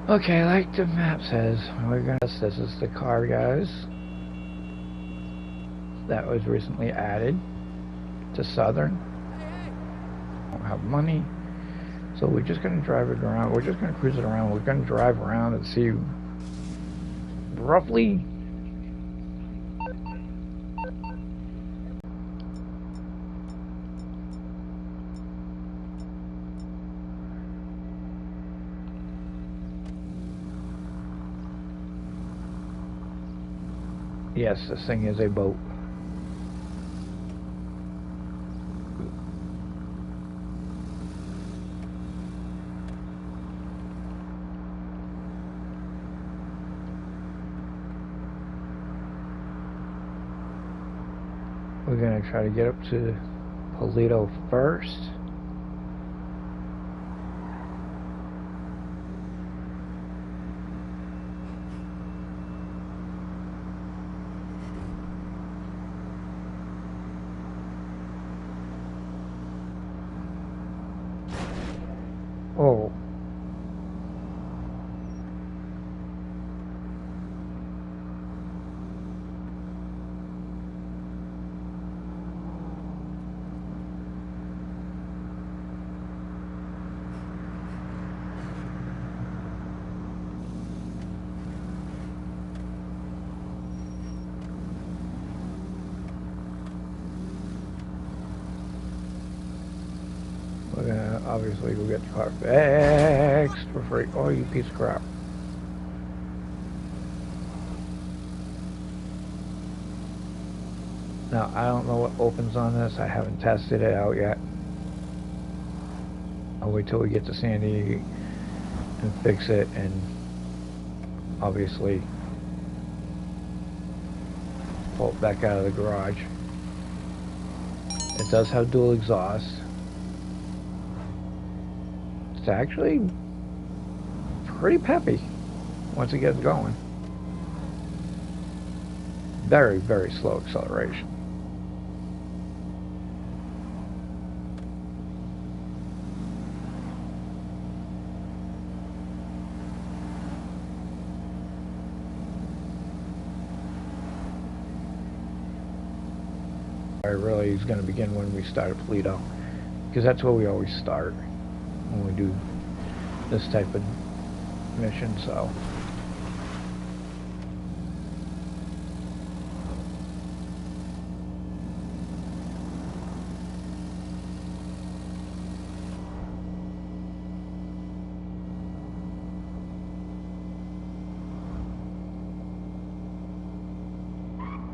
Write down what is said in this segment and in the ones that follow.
Okay, like the map says, we're gonna. This is the car, guys. That was recently added to Southern. Don't have money, so we're just gonna drive it around. We're just gonna cruise it around. We're gonna drive around and see roughly. Yes, this thing is a boat. We're gonna try to get up to Paleto first. Oh. We're gonna obviously go get the car fixed for free. Oh, you piece of crap. Now, I don't know what opens on this. I haven't tested it out yet. I'll wait till we get to Sandy and fix it, and obviously pull it back out of the garage. It does have dual exhaust. It's actually pretty peppy once it gets going. Very, very slow acceleration. Really is going to begin when we start at Paleto, because that's where we always start when we do this type of mission. So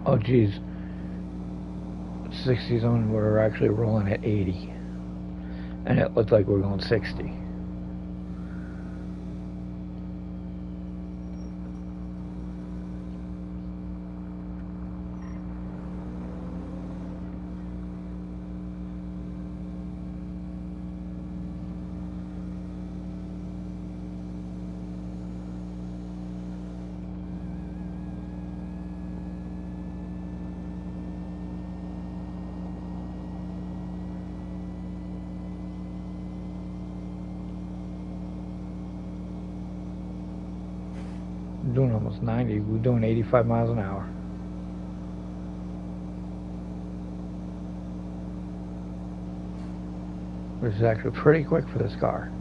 oh geez, 60 zone, we're actually rolling at 80, and it looked like we're going 60. Doing almost 90. We're doing 85 miles an hour. Which is actually pretty quick for this car.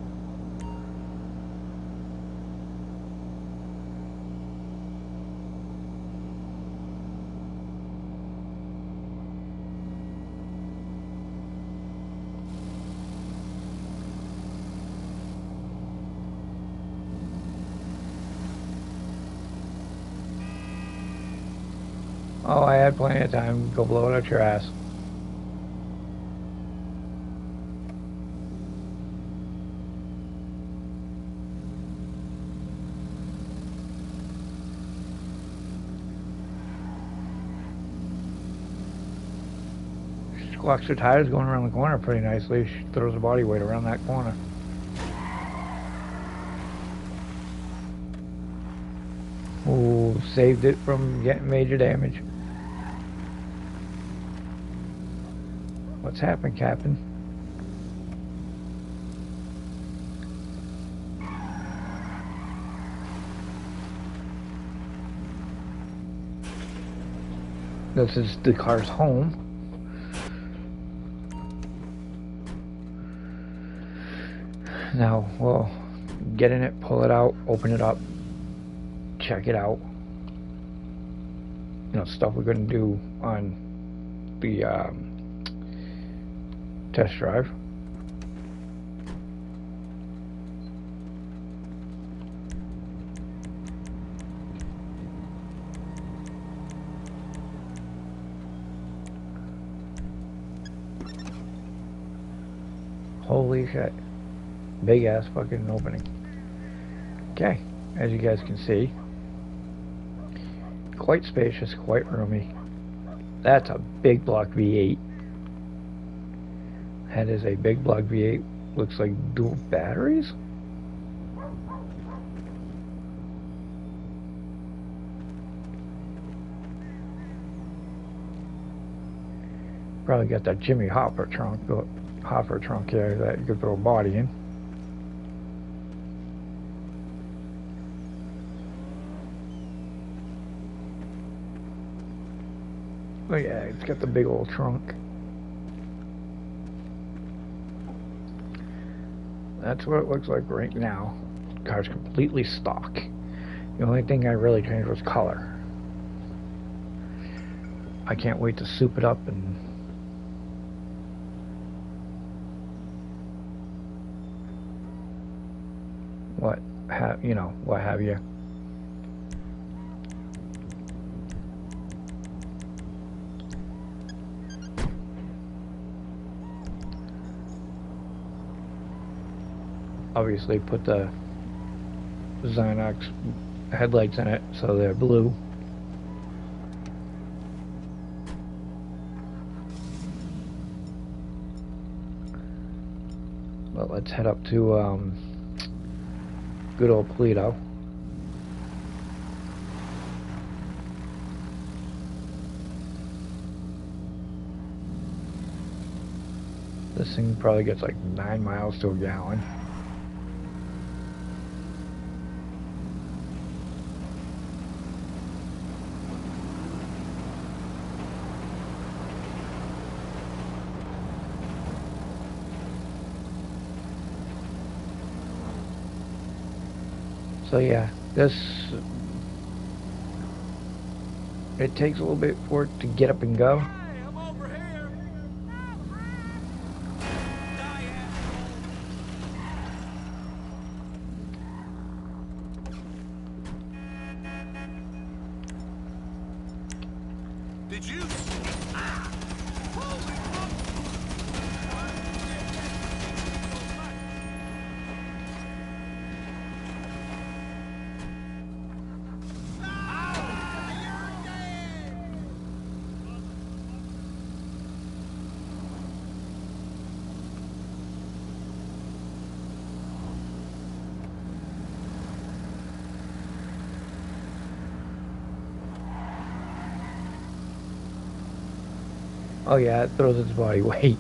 Oh, I had plenty of time. Go blow it out your ass. She squawks her tires going around the corner pretty nicely. She throws her body weight around that corner. Ooh, saved it from getting major damage. What's happened, Captain? This is the car's home. Now we'll get in it, pull it out, open it up, check it out. You know, stuff we're going to do on the test drive. Holy shit. Big ass fucking opening. Okay, as you guys can see, quite spacious, quite roomy. That's a big block V8. That is a big block V8. Looks like dual batteries. Probably got that Jimmy Hopper trunk here that you could throw a body in. Oh yeah, it's got the big old trunk. That's what it looks like right now. The car's completely stock. The only thing I really changed was color. I can't wait to soup it up and what have you. Obviously put the Xinox headlights in it so they're blue. Well, let's head up to good old Paleto. This thing probably gets like 9 miles to a gallon. So yeah, it takes a little bit for it to get up and go. Hey, I'm over here. Did you? Oh yeah, it throws its body weight.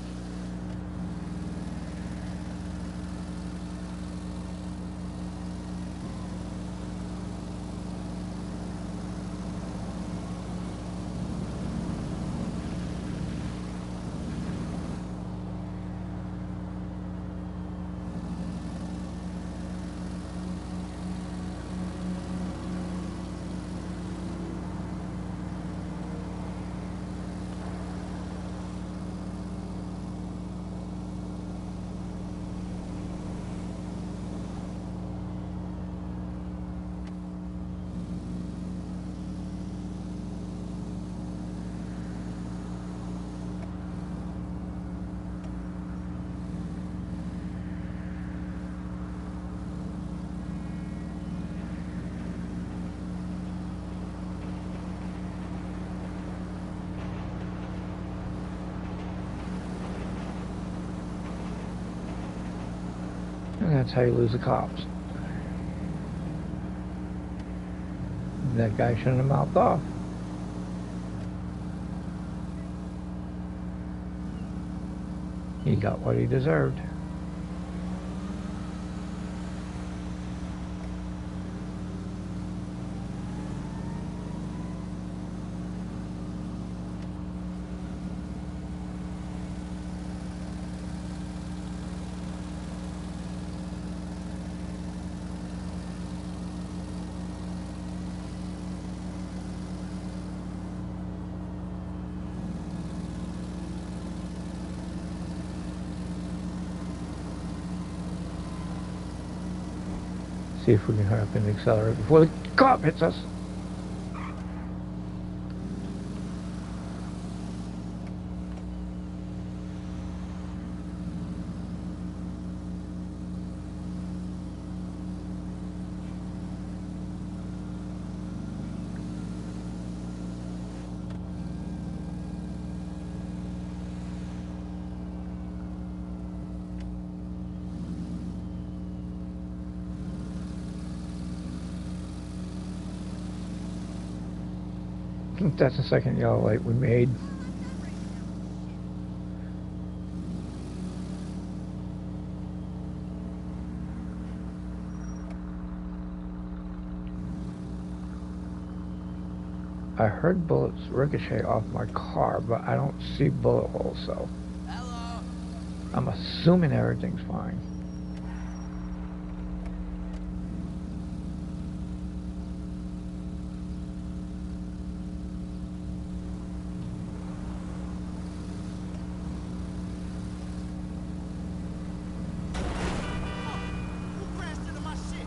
And that's how you lose the cops. That guy shouldn't have mouthed off. He got what he deserved. See if we can hurry up and accelerate before the cop hits us. That's the second yellow light we made. I heard bullets ricochet off my car, but I don't see bullet holes, so Hello. I'm assuming everything's fine. Who crashed into my shit?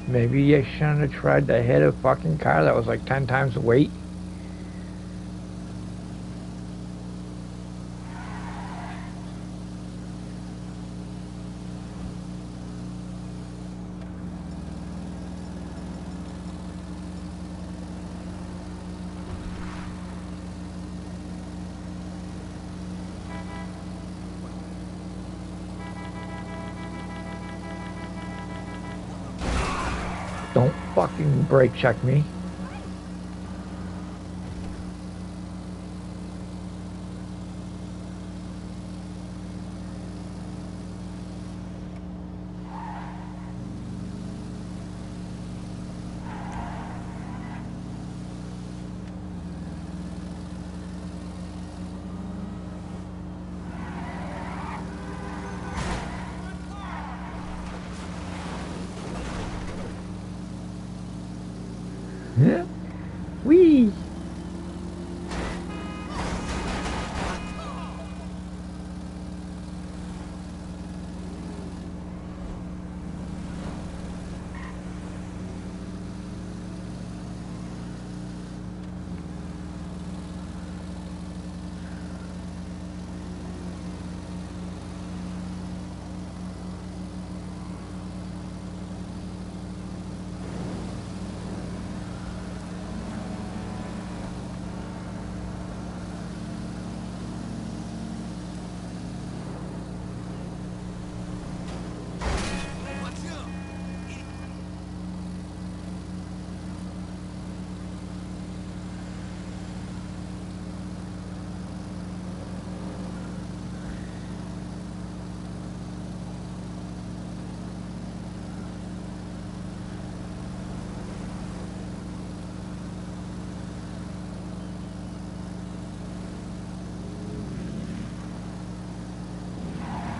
Maybe you shouldn't have tried to hit a fucking car that was like 10 times the weight. Don't fucking brake check me. Yeah. Wee. What's up?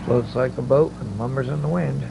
Floats like a boat and lumbers in the wind.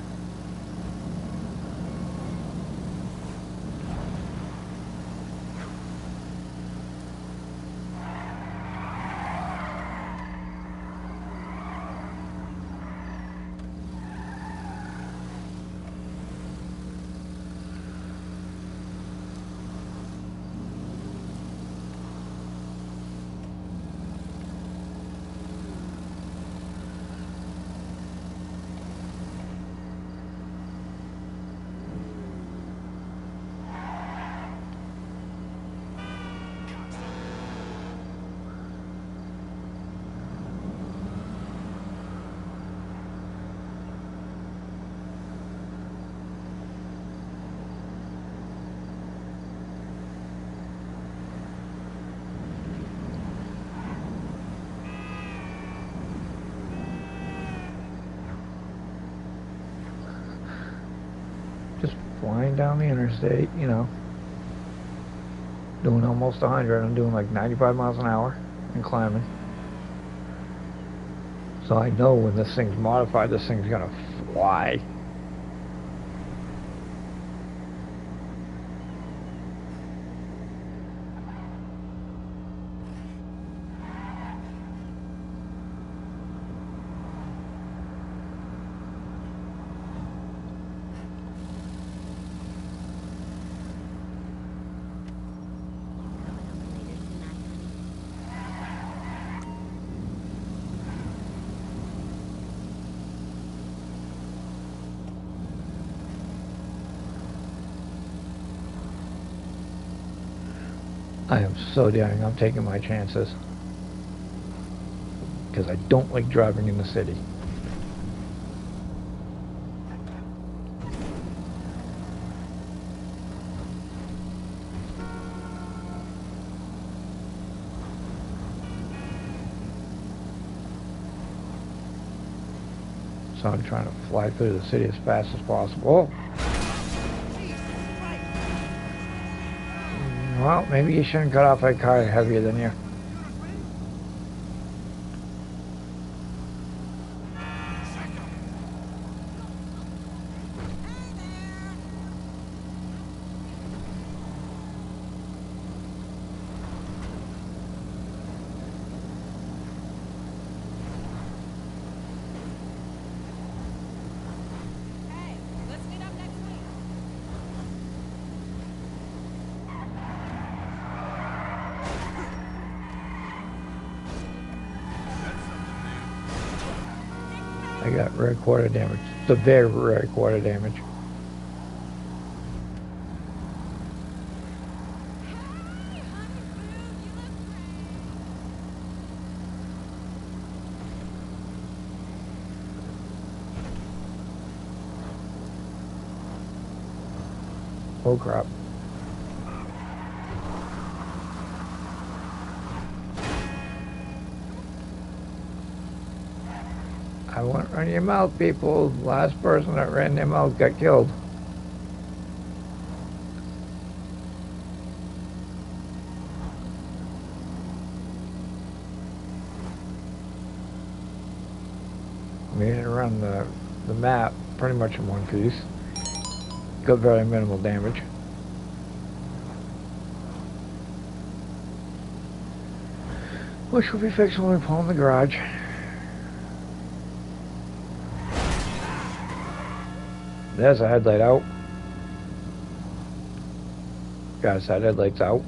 flying down the interstate, you know, doing almost 100. I'm doing like 95 miles an hour and climbing. So I know when this thing's modified, this thing's gonna fly. I am so daring. I'm taking my chances. Because I don't like driving in the city. So I'm trying to fly through the city as fast as possible. Well, maybe you shouldn't cut off a car heavier than you. Hey, let's meet up next week. I got rear quarter damage. Severe rear quarter damage. Oh crap. I won't run your mouth, people. Last person that ran their mouth got killed. Made it around the map pretty much in one piece. Got very minimal damage. Which will be fixed when we pull in the garage. There's a headlight out. Guys, that headlight's out.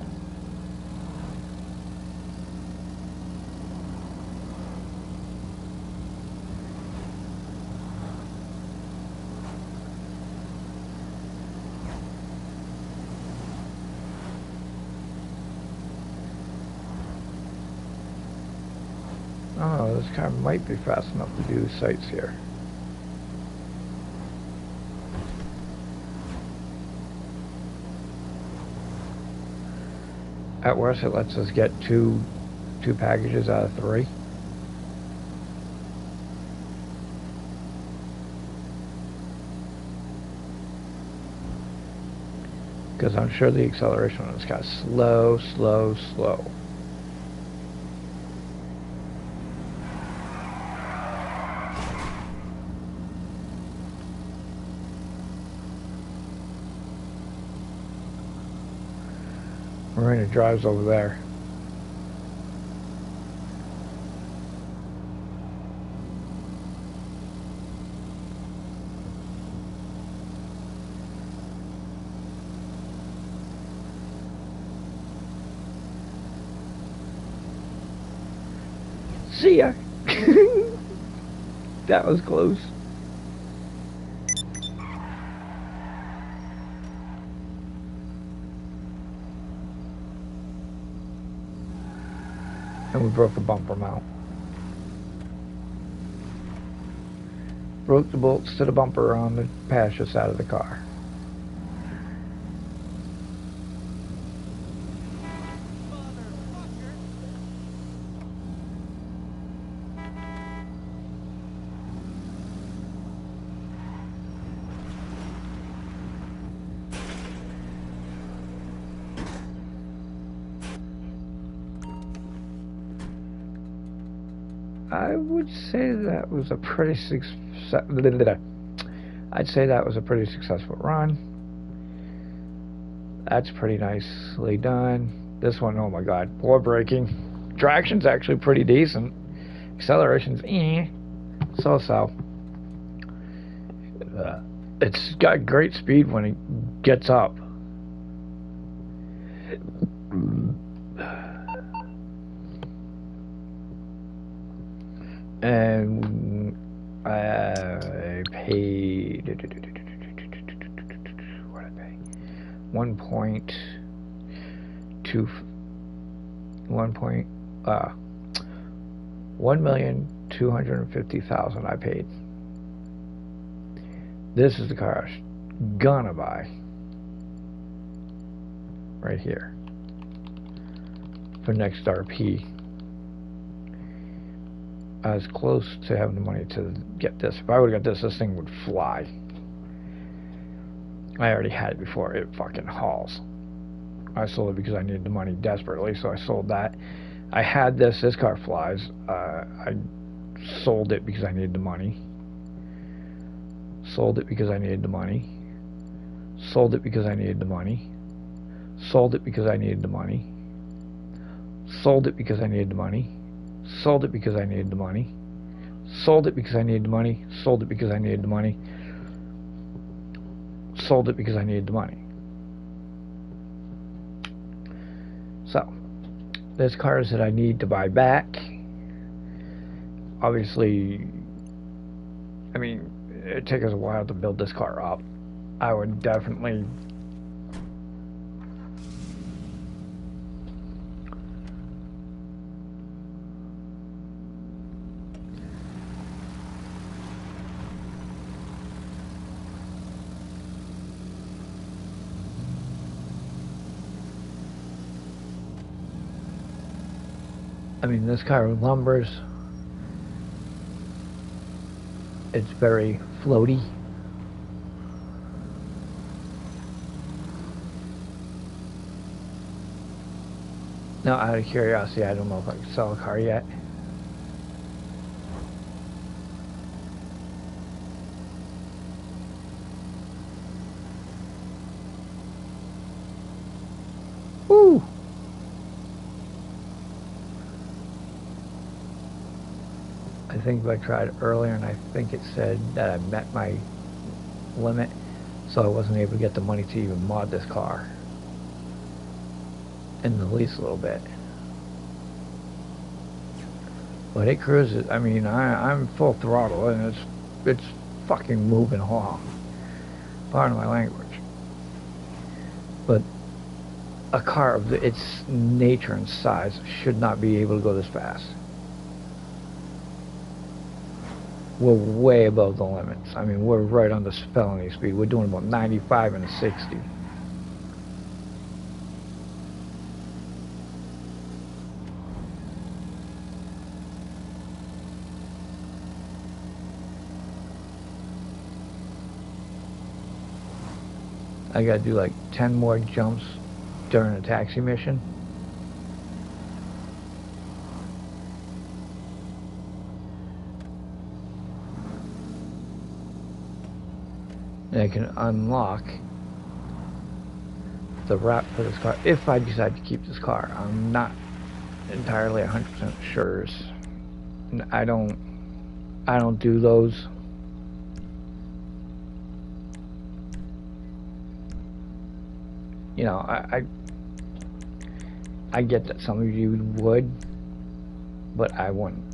Oh, this car might be fast enough to do sights here. At worst, it lets us get two packages out of 3. Because I'm sure the acceleration on this car is slow, slow, slow. Marina drives over there. See ya. That was close. And we broke the bumper mount. Broke the bolts to the bumper on the passenger side of the car. I would say that was a pretty I'd say that was a pretty successful run. That's pretty nicely done. This one, oh my god, floor braking. Traction's actually pretty decent. Acceleration's so-so. It's got great speed when it gets up. And I paid, what did I pay? 1,250,000 I paid. This is the car I was gonna buy. Right here. For next RP. I was close to having the money to get this. If I would have got this thing would fly. I already had it before. It fucking hauls. I sold it because I needed the money desperately, so I sold that. I had this. This car flies. I sold it because I needed the money. Sold it because I needed the money. Sold it because I needed the money. Sold it because I needed the money. Sold it because I needed the money. Sold it because I needed the money. Sold it because I needed the money. Sold it because I needed the money. Sold it because I needed the money. So, there's cars that I need to buy back. Obviously, I mean, it took us a while to build this car up. I would definitely this car lumbers. It's very floaty. Now, out of curiosity, I don't know if I can sell a car yet. Woo! I think I tried earlier, and I think it said that I met my limit, so I wasn't able to get the money to even mod this car in the least a little bit. But it cruises. I mean, I'm full throttle, and it's fucking moving along. Pardon my language. But a car of its nature and size should not be able to go this fast. We're way above the limits. I mean, we're right on the felony speed. We're doing about 95 and a 60. I gotta do like 10 more jumps during a taxi mission. And I can unlock the wrap for this car if I decide to keep this car. I'm not entirely 100% sure. I don't do those. You know, I get that some of you would, but I wouldn't.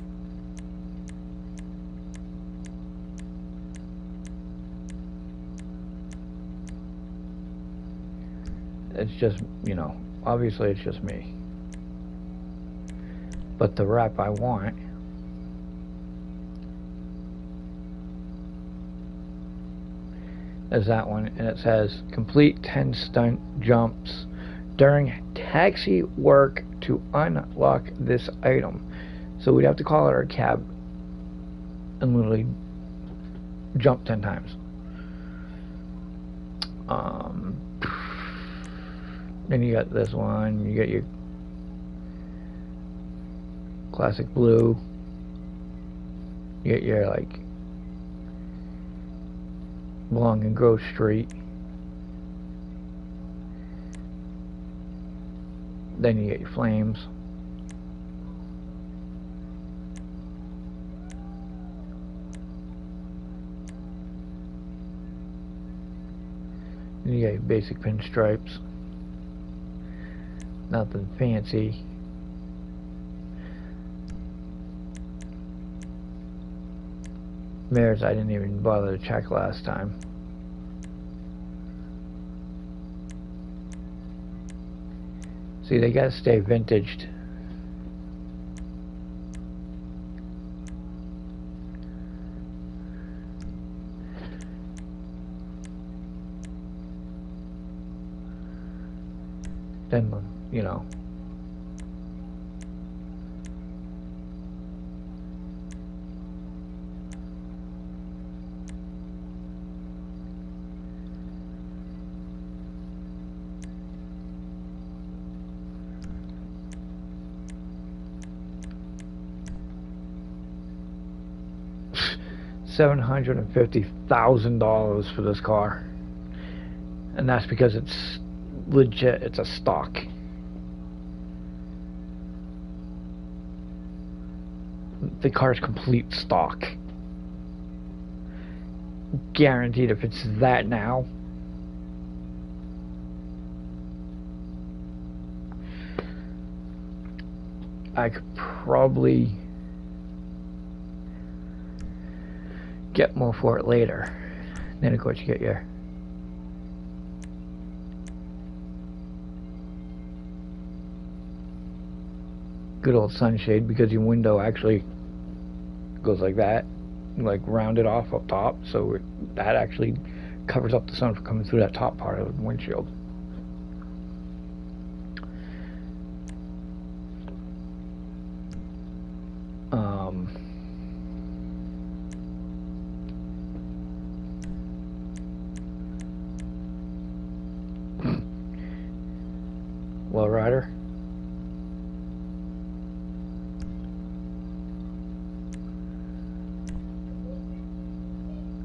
It's just, you know, obviously it's just me. But the wrap I want is that one, and it says complete 10 stunt jumps during taxi work to unlock this item. So we'd have to call out our cab and literally jump 10 times. Then you got this one, you got your classic blue, You're like Long and Grove Street. Then you get your Flames. Then you got your basic pinstripes. Nothing fancy. Mirrors I didn't even bother to check last time. See, they gotta stay vintaged. Then, you know. $750,000 for this car, and that's because it's legit. It's a stock. The car's complete stock. Guaranteed if it's that now. I could probably get more for it later. Then of course you get your good old sunshade, because your window actually goes like that, like rounded off up top, so that actually covers up the sun from coming through that top part of the windshield. Well, Rider.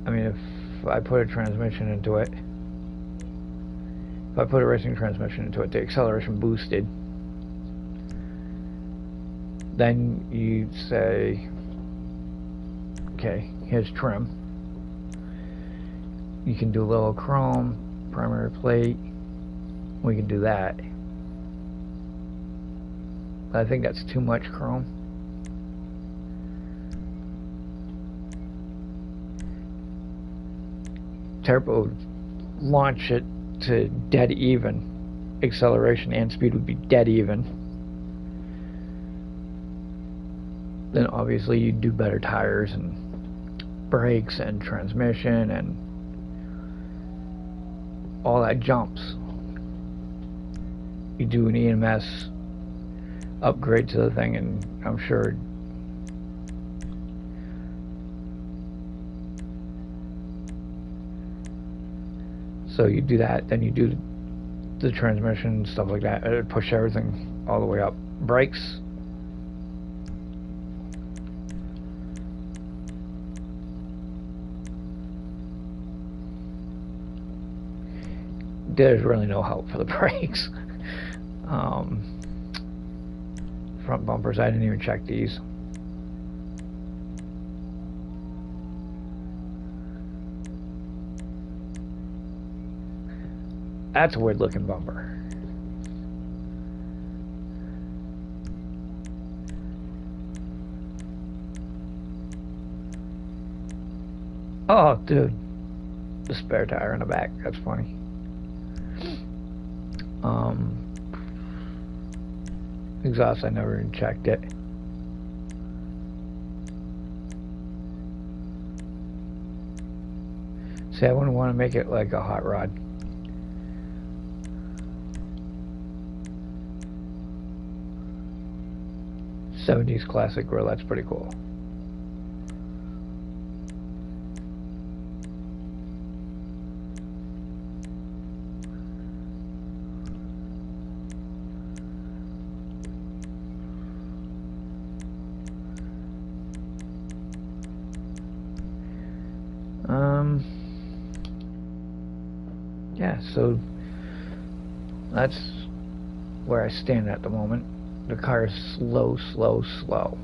I mean, if I put a transmission into it, if I put a racing transmission into it, the acceleration boosted, then you say, okay, here's trim. You can do a little chrome, primary plate, we can do that. I think that's too much chrome. Turbo launch it to dead even. Acceleration and speed would be dead even. Then obviously you'd do better tires and brakes and transmission and all that jumps. You do an EMS upgrade to the thing, and I'm sure so you do that, then you do the transmission, stuff like that. It'd push everything all the way up. Brakes, there's really no help for the brakes. Front bumpers, I didn't even check these. That's a weird looking bumper. Oh, dude. The spare tire in the back. That's funny. Exhaust, I never even checked it. See, I wouldn't want to make it like a hot rod. '70s classic grill, that's pretty cool. yeah, so that's where I stand at the moment. The car is slow, slow, slow.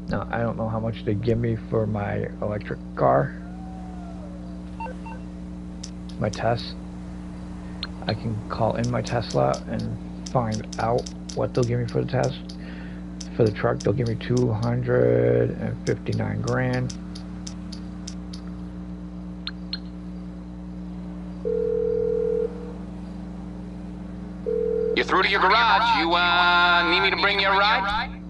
Now, I don't know how much they give me for my electric car, my test. I can call in my Tesla and find out what they'll give me for the test. For the truck, they'll give me 259 grand. You're through to your garage. You, need me to bring you a ride?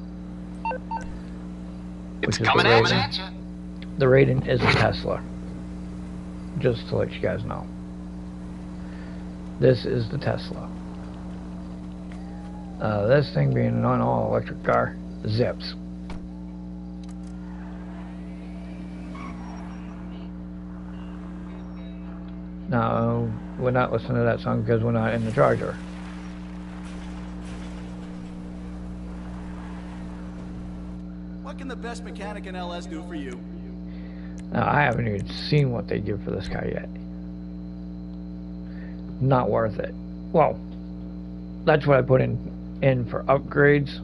It's coming at you. The Raiden is a Tesla. Just to let you guys know. This is the Tesla. This thing being an all-electric car, zips. Now, we're not listening to that song because we're not in the Charger. What can the best mechanic in LS do for you? Now, I haven't even seen what they give for this car yet. Not worth it. Well, that's what I put in for upgrades.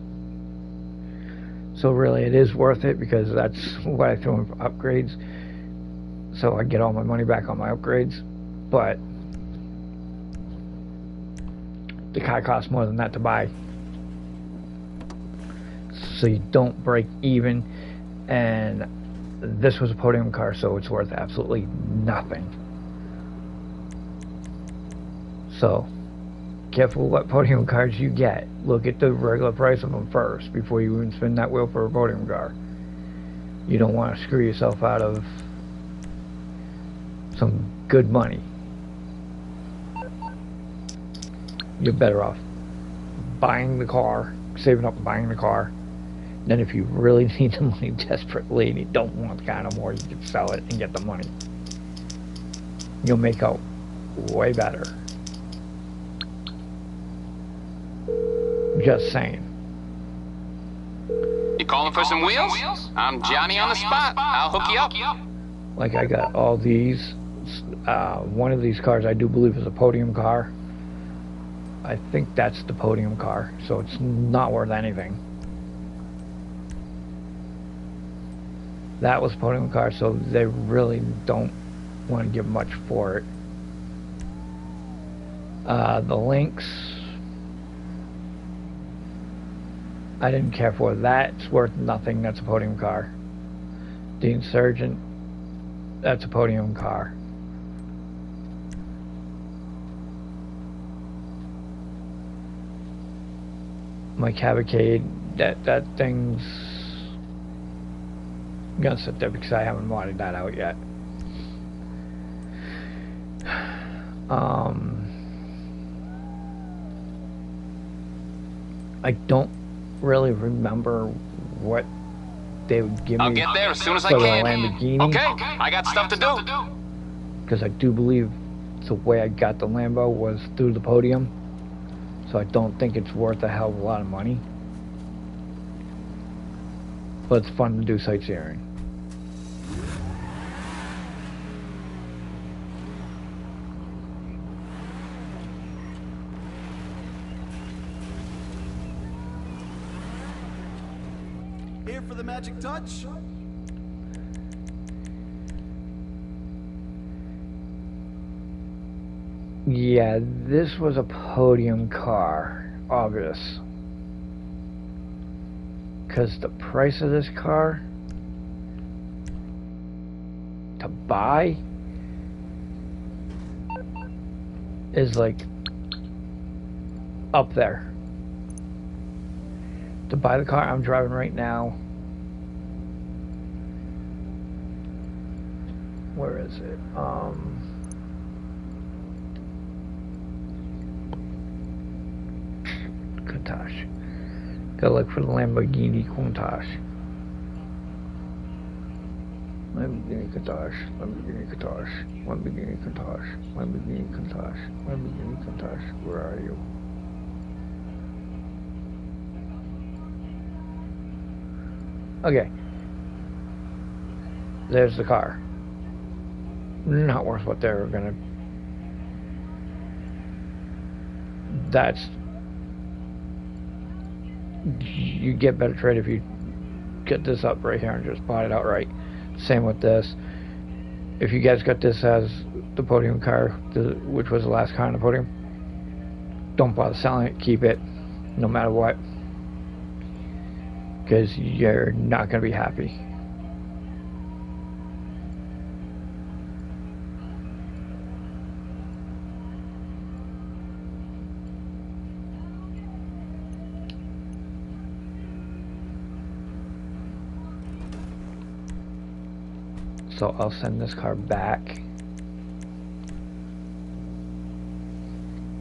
So really it is worth it because that's what I threw in for upgrades. So I get all my money back on my upgrades. But the car costs more than that to buy. So you don't break even. And this was a podium car, so it's worth absolutely nothing. So careful what podium cars you get. Look at the regular price of them first before you even spin that wheel for a podium car. You don't want to screw yourself out of some good money. You're better off buying the car, saving up and buying the car. Then if you really need the money desperately and you don't want the car no more, you can sell it and get the money. You'll make out way better. Just saying. You calling for some wheels? I'm Johnny on the spot. I'll hook you up. Like I got all these. One of these cars I do believe is a podium car. I think that's the podium car, so it's not worth anything. That was a podium car, so they really don't want to give much for it. The Lynx, I didn't care for that. It's worth nothing. That's a podium car. The Insurgent, that's a podium car. My Cavalcade, that thing's gonna sit there because I haven't modded that out yet. I don't really remember what they would give me. I'll get there as soon as I for the can. Lamborghini. Okay, I got stuff to do. Because I do believe the way I got the Lambo was through the podium. So I don't think it's worth a hell of a lot of money. But it's fun to do sightseeing. Here for the magic touch? Yeah, this was a podium car, obvious. Because the price of this car to buy is like up there. To buy the car I'm driving right now, where is it? Countach. Gotta look for the Lamborghini Countach. Lamborghini Countach. Lamborghini Countach. Lamborghini Countach. Lamborghini Countach. Lamborghini Countach. Where are you? Okay. There's the car. Not worth what they're gonna... That's... You get better trade if you get this up right here and just buy it outright. Same with this. If you guys got this as the podium car, which was the last car on the podium, don't bother selling it. Keep it, no matter what, because you're not going to be happy. So I'll send this car back.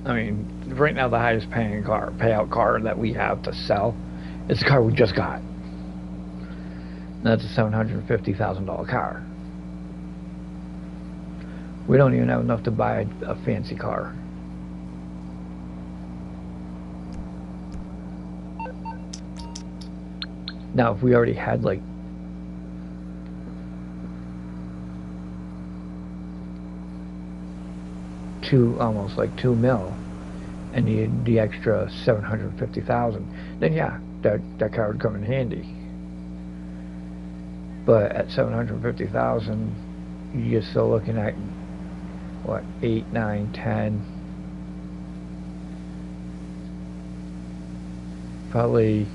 I mean, right now the highest paying car, payout car that we have to sell is the car we just got. That's a $750,000 car. We don't even have enough to buy a fancy car. Now, if we already had like almost like 2 mil, and the extra 750,000, then yeah, that car would come in handy. But at 750,000, you're still looking at what, 8, 9, 10, probably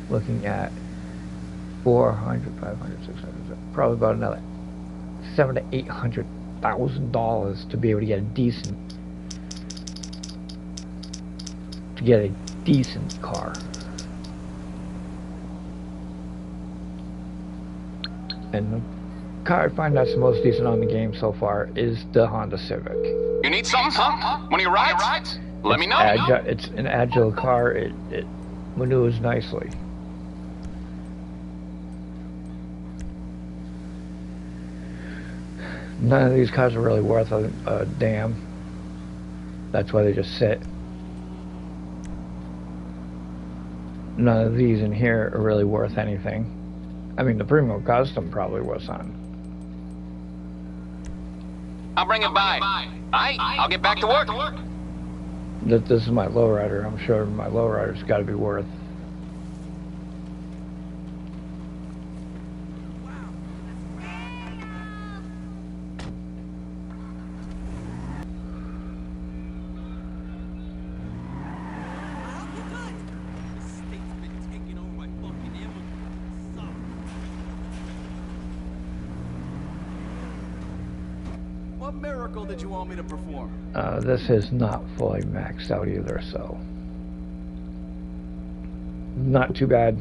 looking at 400, 500, 600, probably about another $700,000 to $800,000 to be able to get a decent car. And the car I find that's the most decent on the game so far is the Honda Civic. You need something, huh? One of your rides? Let me know. It's an agile car. It maneuvers nicely. None of these cars are really worth a damn. That's why they just sit. None of these in here are really worth anything. I mean, the Primo Custom probably was something. I'll bring it by. I'll get back to work. This is my lowrider. I'm sure my lowrider's got to be worth. What miracle did you want me to perform? This is not fully maxed out either, so not too bad.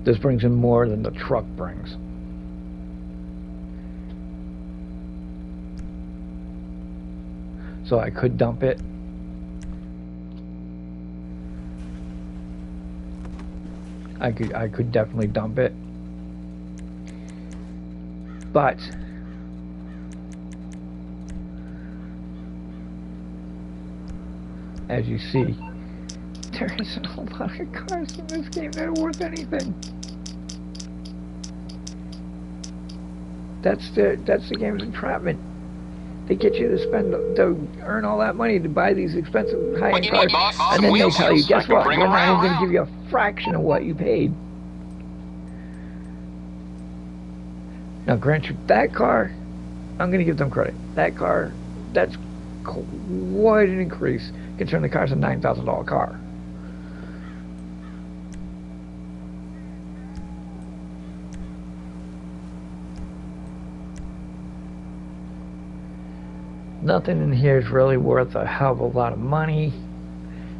This brings in more than the truck brings. So I could dump it. I could definitely dump it. But as you see, there isn't a lot of cars in this game that are worth anything. That's the game's entrapment. They get you to earn all that money to buy these expensive high-end cars, and then they tell you, guess what? We're not even going to give you a fraction of what you paid. Now, grant you, that car, I'm going to give them credit. That car, that's quite an increase, considering the car's a $9,000 car. Nothing in here is really worth a hell of a lot of money,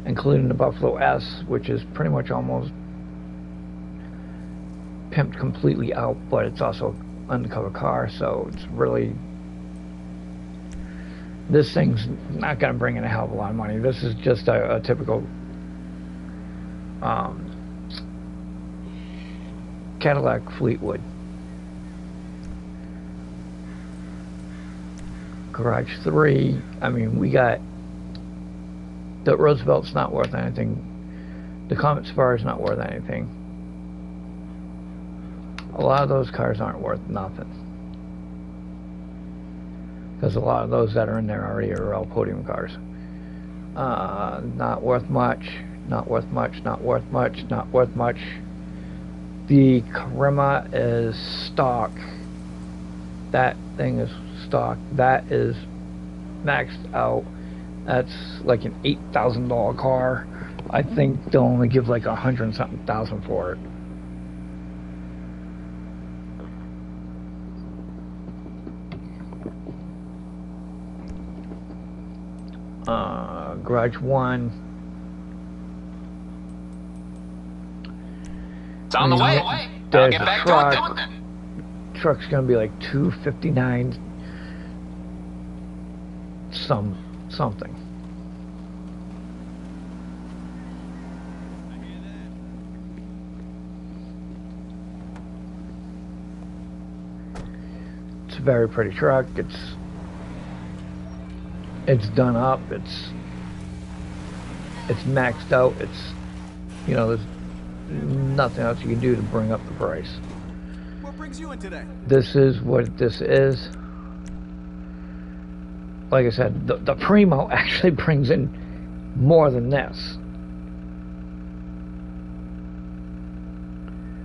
including the Buffalo S, which is pretty much almost pimped completely out, but it's also an undercover car, so it's really... This thing's not going to bring in a hell of a lot of money. This is just a typical Cadillac Fleetwood. Garage 3, I mean, we got the Roosevelt's not worth anything. The Comet Sparrow is not worth anything. A lot of those cars aren't worth nothing. Because a lot of those that are in there already are all podium cars. Not worth much, not worth much, not worth much, not worth much. The Karima is stock. That thing is stock. That is maxed out. That's like an $8,000 car. I think they'll only give like 100-something thousand for it. Garage 1. It's on the way. I'll There's get a back truck. to it then. Truck's gonna be like $259 something. It's a very pretty truck. It's done up. It's maxed out. It's, you know, there's nothing else you can do to bring up the price. What brings you in today? This is what this is. Like I said, the Primo actually brings in more than this.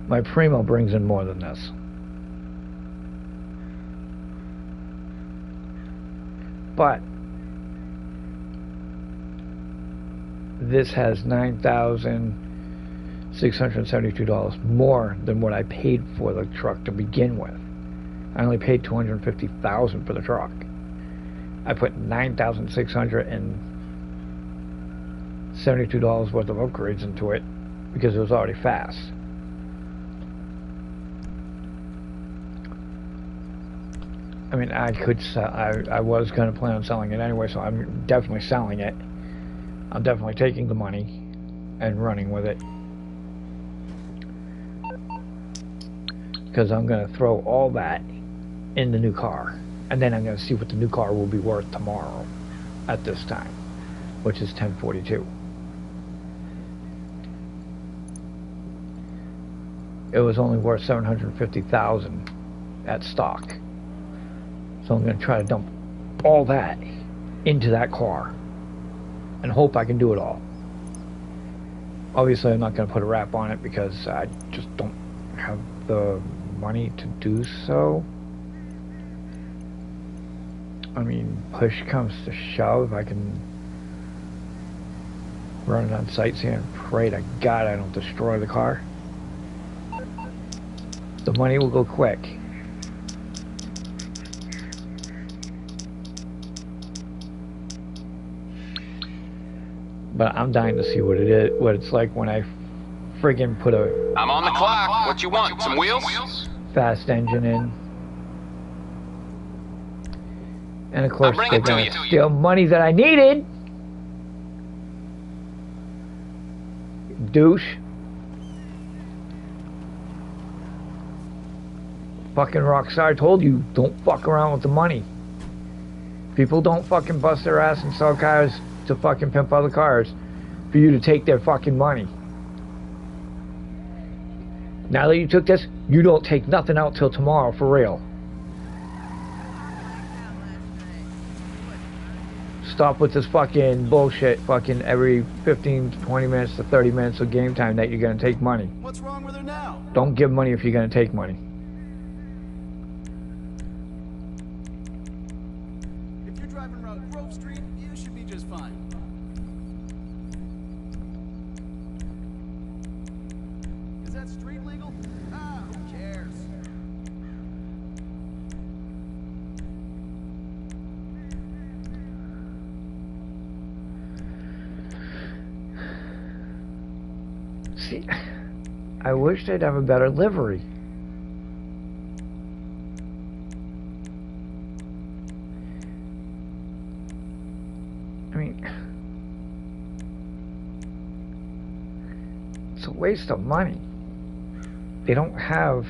My Primo brings in more than this. But this has $9,672 more than what I paid for the truck to begin with. I only paid $250,000 for the truck. I put $9,672 worth of upgrades into it because it was already fast. I mean, I could sell. I was going to plan on selling it anyway, so I'm definitely selling it. I'm definitely taking the money and running with it, because I'm going to throw all that in the new car, and then I'm going to see what the new car will be worth tomorrow at this time, which is 10:42. It was only worth $750,000 at stock, so I'm going to try to dump all that into that car and hope I can do it all. Obviously, I'm not going to put a wrap on it because I just don't have the money to do so. I mean, push comes to shove, I can run it on sightseeing and pray to God I don't destroy the car. The money will go quick. But I'm dying to see what it is, what it's like when I friggin' put a I'm on the clock. What you want? Some wheels? fast engine in. And of course bring they're it to gonna you. steal money that I needed. Douche. Fucking Rockstar, I told you, don't fuck around with the money. People don't fucking bust their ass and sell cars to fucking pimp other cars for you to take their fucking money. Now that you took this, you don't take nothing out till tomorrow for real. Stop with this fucking bullshit fucking every 15 to 20 minutes to 30 minutes of game time that you're gonna take money. What's wrong with her now? Don't give money if you're gonna take money. If you're driving around Grove Street, you should be just fine. Is that street legal? Ah, who cares? See, I wish they'd have a better livery. I mean, it's a waste of money. They don't have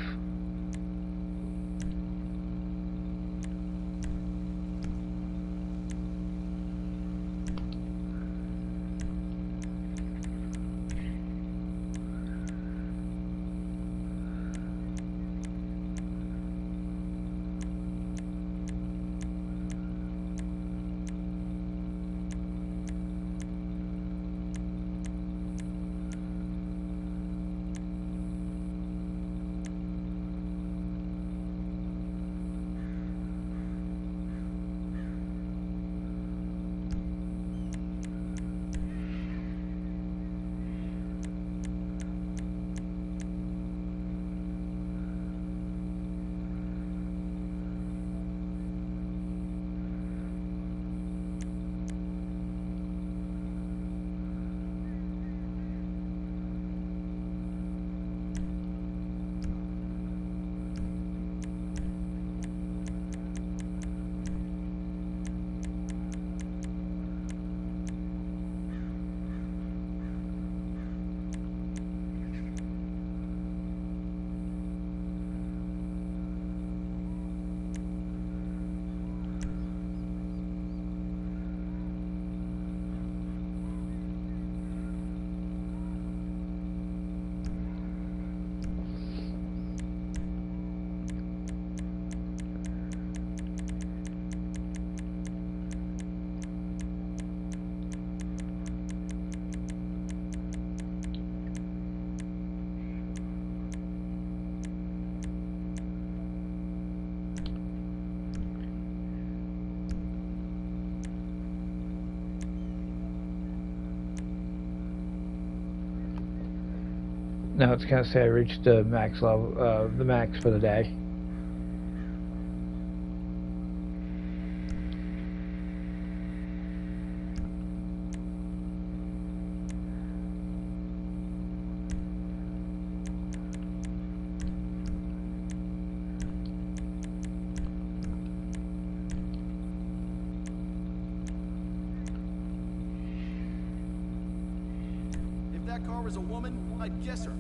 Now it's gonna say I reached the max level, the max for the day. If that car was a woman, I'd kiss her.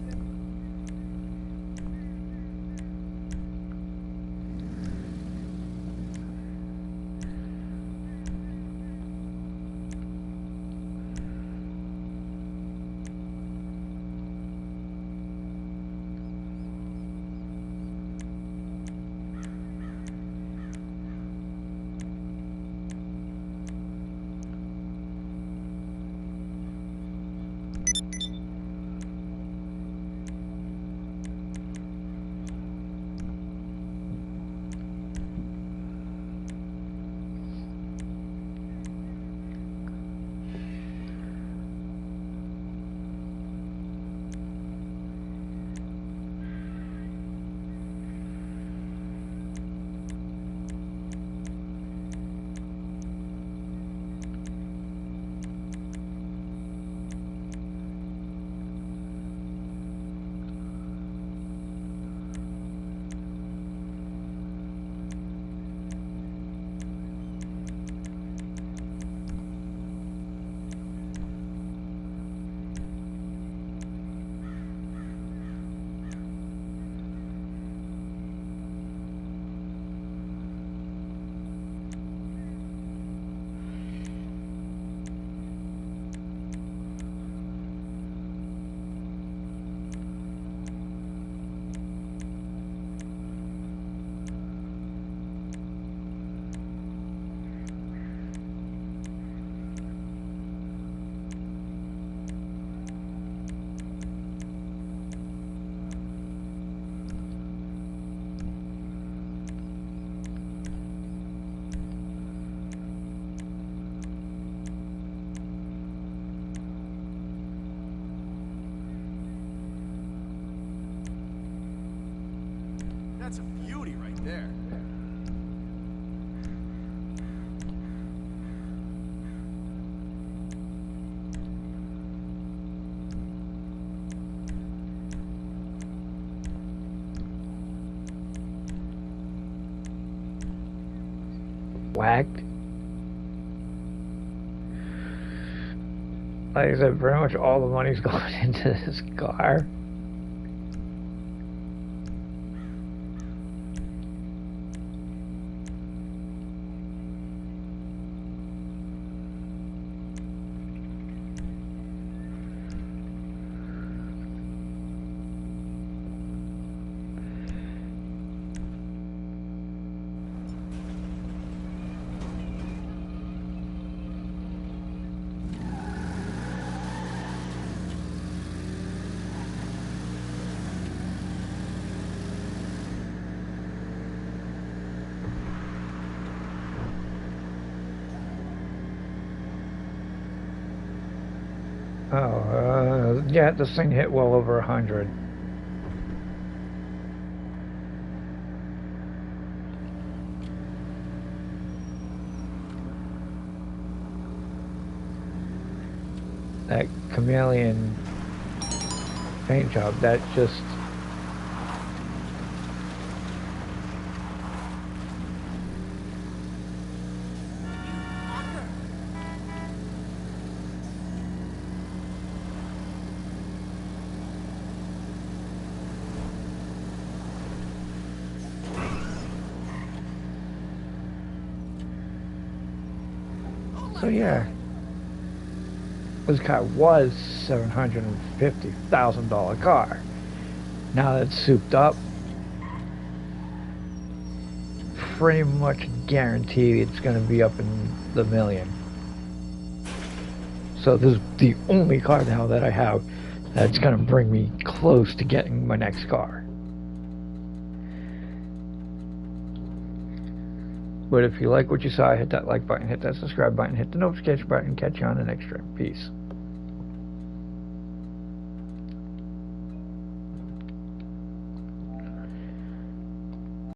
That's a beauty right there. Whacked. Like I said, pretty much all the money's going into this car. Oh, yeah, this thing hit well over 100. That chameleon paint job, that just... So yeah, this car was $750,000 car. Now that it's souped up, pretty much guaranteed it's going to be up in the million. So this is the only car now that I have that's going to bring me close to getting my next car. But if you like what you saw, hit that like button, hit that subscribe button, hit the notification button, catch you on the next stream. Peace.